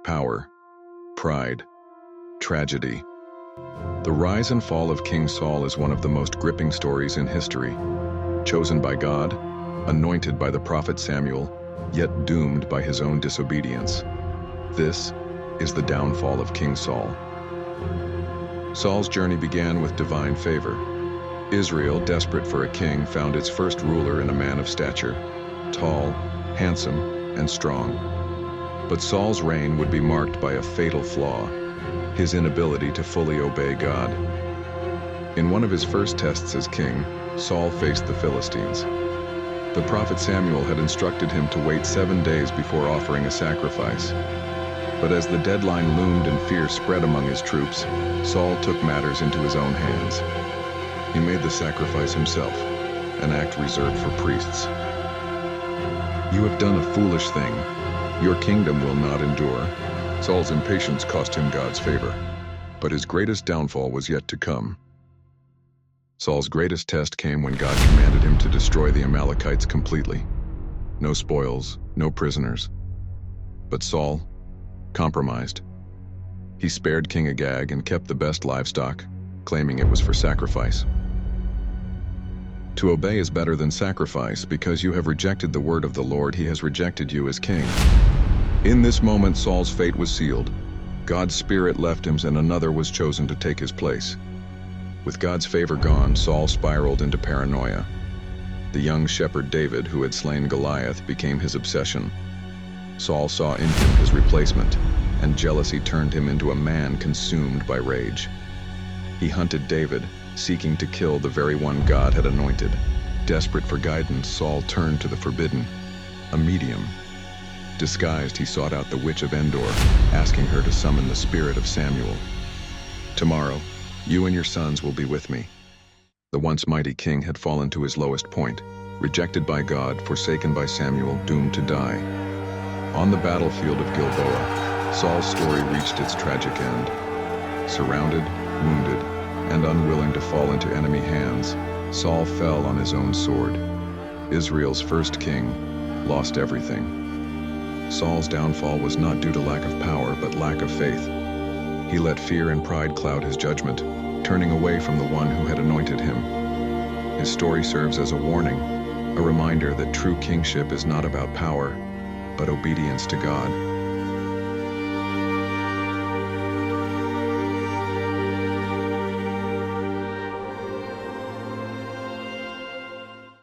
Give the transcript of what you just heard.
Power, pride, tragedy. The rise and fall of King Saul is one of the most gripping stories in history. Chosen by God, anointed by the prophet Samuel, yet doomed by his own disobedience. This is the downfall of King Saul. Saul's journey began with divine favor. Israel, desperate for a king, found its first ruler in a man of stature, tall, handsome, and strong. But Saul's reign would be marked by a fatal flaw: his inability to fully obey God. In one of his first tests as king, Saul faced the Philistines. The prophet Samuel had instructed him to wait 7 days before offering a sacrifice. But as the deadline loomed and fear spread among his troops, Saul took matters into his own hands. He made the sacrifice himself, an act reserved for priests. "You have done a foolish thing. Your kingdom will not endure." Saul's impatience cost him God's favor, but his greatest downfall was yet to come. Saul's greatest test came when God commanded him to destroy the Amalekites completely. No spoils, no prisoners. But Saul compromised. He spared King Agag and kept the best livestock, claiming it was for sacrifice. To obey is better than sacrifice. Because you have rejected the word of the Lord, he has rejected you as king. In this moment, Saul's fate was sealed. God's spirit left him and another was chosen to take his place. With God's favor gone, Saul spiraled into paranoia. The young shepherd David, who had slain Goliath, became his obsession. Saul saw in him his replacement, and jealousy turned him into a man consumed by rage. He hunted David, seeking to kill the very one God had anointed. Desperate for guidance, Saul turned to the forbidden, a medium. Disguised, he sought out the Witch of Endor, asking her to summon the spirit of Samuel. "Tomorrow, you and your sons will be with me." The once mighty king had fallen to his lowest point, rejected by God, forsaken by Samuel, doomed to die. On the battlefield of Gilboa, Saul's story reached its tragic end. Surrounded, wounded, and unwilling to fall into enemy hands, Saul fell on his own sword. Israel's first king lost everything. Saul's downfall was not due to lack of power, but lack of faith. He let fear and pride cloud his judgment, turning away from the one who had anointed him. His story serves as a warning, a reminder that true kingship is not about power, but obedience to God.